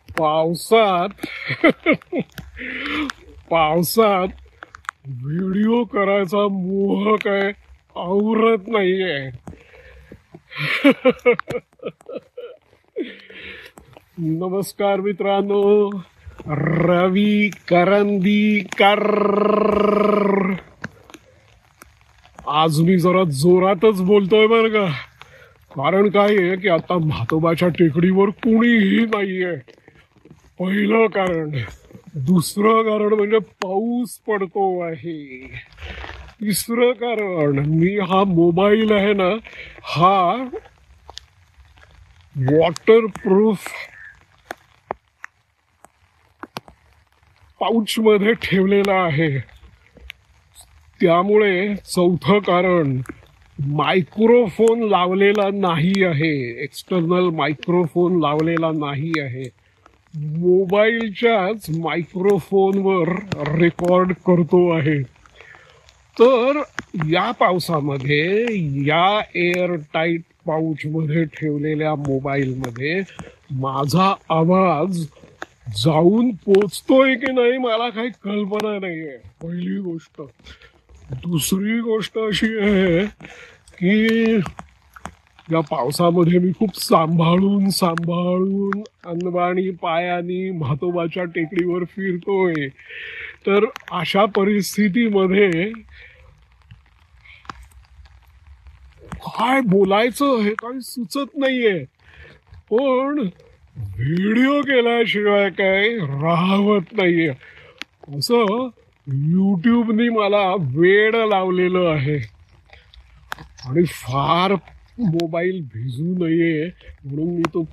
पावसात पावसात व्हिडिओ करायचा मोह काय आवरत नाहीये. नमस्कार मित्रांनो, रवी करंदीकर. आज मी जरा जोरातच बोलतोय बरं का. कारण काय आहे की आता म्हातोबाच्या टेकडीवर कुणीही नाहीये, पहिलं कारण. दुसरं कारण म्हणजे पाऊस पडतो आहे. तिसरं कारण, मी हा मोबाईल आहे ना, हा वॉटरप्रूफ पाऊच मध्ये ठेवलेला आहे. त्यामुळे चौथं कारण, मायक्रोफोन लावलेला नाही आहे. एक्सटर्नल मायक्रोफोन लावलेला नाही आहे. मोबाईलच्याच मायक्रोफोनवर रेकॉर्ड करतो आहे. तर या पावसामध्ये, या एअर टाईट पाऊच मध्ये ठेवलेल्या मोबाईलमध्ये माझा आवाज जाऊन पोचतोय की नाही मला काही कल्पना नाहीये, पहिली गोष्ट. दुसरी गोष्ट अशी आहे की या पावसामध्ये मी खूप सांभाळून अनवाणी पायानी म्हातोबाच्या टेकडीवर फिरतोय. तर अशा परिस्थितीमध्ये काय बोलायचं हे काही सुचत नाहीये. पण व्हिडिओ केल्याशिवाय काय राहत नाहीये. असं युट्यूबनी मला वेड लावलेलं आहे. आणि फार मोबाईल भिजू नये म्हणून मी तो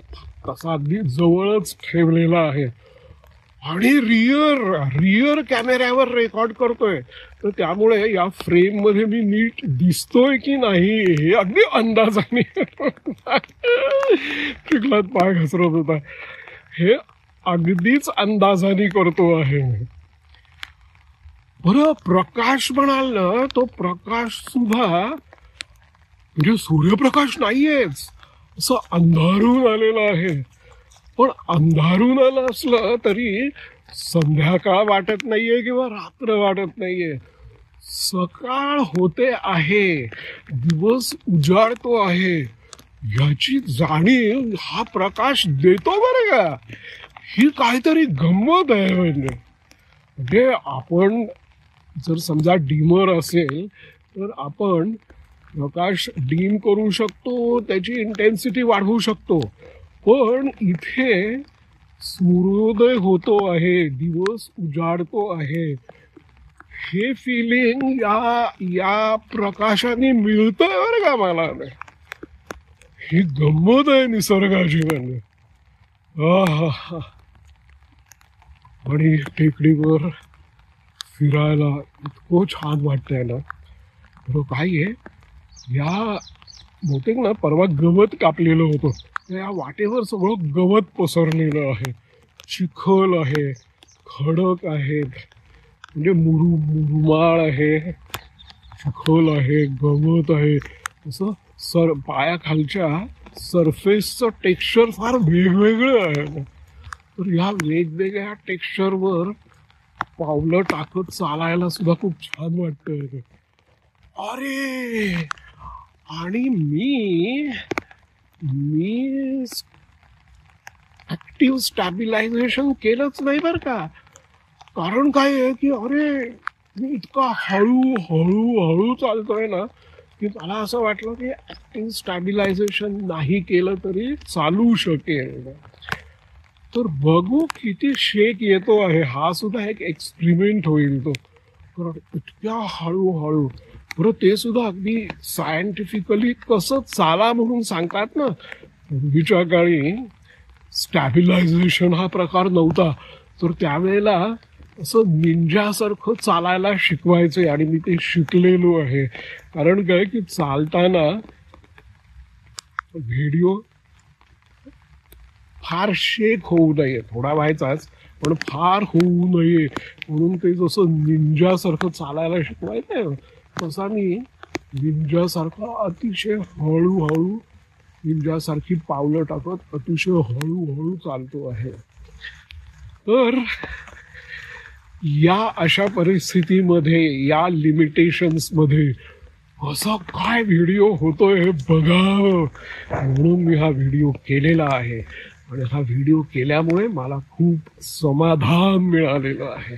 कसा अगदी जवळच ठेवलेला आहे. आणि रिअर कॅमेऱ्यावर रेकॉर्ड करतोय. तर त्यामुळे या फ्रेम मध्ये मी नीट दिसतोय की नाही हे अगदी अंदाजाने चिखलात पाय घसरत होता, हे अगदीच अंदाजाने करतो आहे. बरं, प्रकाश म्हणाल ना, तो प्रकाश सुद्धा म्हणजे सूर्यप्रकाश नाहीयेच, असं अंधारून आलेलं आहे. पण अंधारून आलं असलं तरी संध्याकाळ वाटत नाहीये किंवा रात्र वाटत नाहीये. सकाळ होते आहे, दिवस उजाडतो आहे, याची जाणीव हा प्रकाश देतो बरं का. ही काहीतरी गंमत आहे. म्हणजे आपण जर समजा डिमर असेल तर आपण प्रकाश डीम करू शकतो, त्याची इंटेन्सिटी वाढवू शकतो. पण इथे सूर्योदय होतो आहे, दिवस उजाडतो आहे, हे फिलिंग या प्रकाशाने मिळतंय बरं का मला. ही गंमत आहे निसर्गाची. म्हणजे आणि टेकडीवर फिरायला इतकं छान वाटतंय ना. बरं, काय आहे, या बहुतेक ना परवा गवत कापलेलं होतं. या वाटेवर सगळं गवत पसरलेलं आहे, चिखल आहे, खडक आहेत, म्हणजे मुरमाळ आहे, चिखल आहे, गवत आहे. असं पायाखालच्या सरफेसचं टेक्स्चर फार वेगवेगळं आहे. तर या वेगवेगळ्या टेक्स्चरवर पावलं टाकत चालायला सुद्धा खूप छान वाटतं. अरे, आणि मी ऍक्टिव्ह स्टॅबिलायझेशन केलंच नाही बरं का. कारण काय आहे की अरे, मी इतका हळू चालतोय ना की मला असं वाटलं की ऍक्टिव्ह स्टॅबिलायझेशन नाही केलं तरी चालू शकेल. तर बघू किती शेक येतो आहे. हा सुद्धा एक एक्सपेरिमेंट होईल तो. कारण इतक्या हळू, बरं ते सुद्धा अगदी सायंटिफिकली कसं चाला म्हणून सांगतात ना. पूर्वीच्या काळी स्टॅबिलायझेशन हा प्रकार नव्हता, तर त्यावेळेला असं निंजासारखं चालायला शिकवायचे. आणि मी ते शिकलेलो आहे. कारण काय की चालताना व्हिडिओ फार शेक होऊ नये, थोडा व्हायचाच पण फार होऊ नये म्हणून ते जसं निंजासारखं चालायला शिकवायचं, तसा मी निंजासारखा अतिशय हळूहळू, निंजासारखी पावलं टाकत अतिशय हळूहळू चालतो आहे. तर या अशा परिस्थितीमध्ये, या लिमिटेशन्स मध्ये असा काय व्हिडिओ होतोय हे बघावं म्हणून मी हा व्हिडिओ केलेला आहे. आणि हा व्हिडिओ केल्यामुळे मला खूप समाधान मिळालेलं आहे.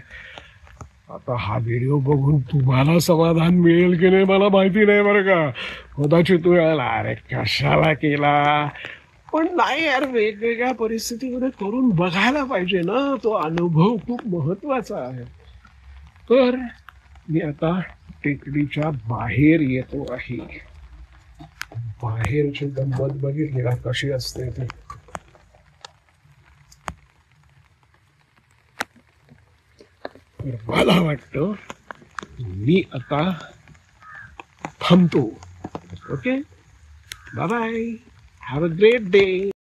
आता हा व्हिडिओ बघून तुम्हाला समाधान मिळेल की नाही मला माहिती नाही बरं का. कदाचित तू यायला अरे कशाला केला, पण नाही यार, वेगवेगळ्या परिस्थितीमध्ये करून बघायला पाहिजे ना. तो अनुभव खूप महत्वाचा आहे. तर मी आता टेकडीच्या बाहेर येतो आहे. बाहेरची गंमत बघितली का कशी असते ती. तर मला वाटतं मी आता थांबतो. Okay, bye bye, have a great day.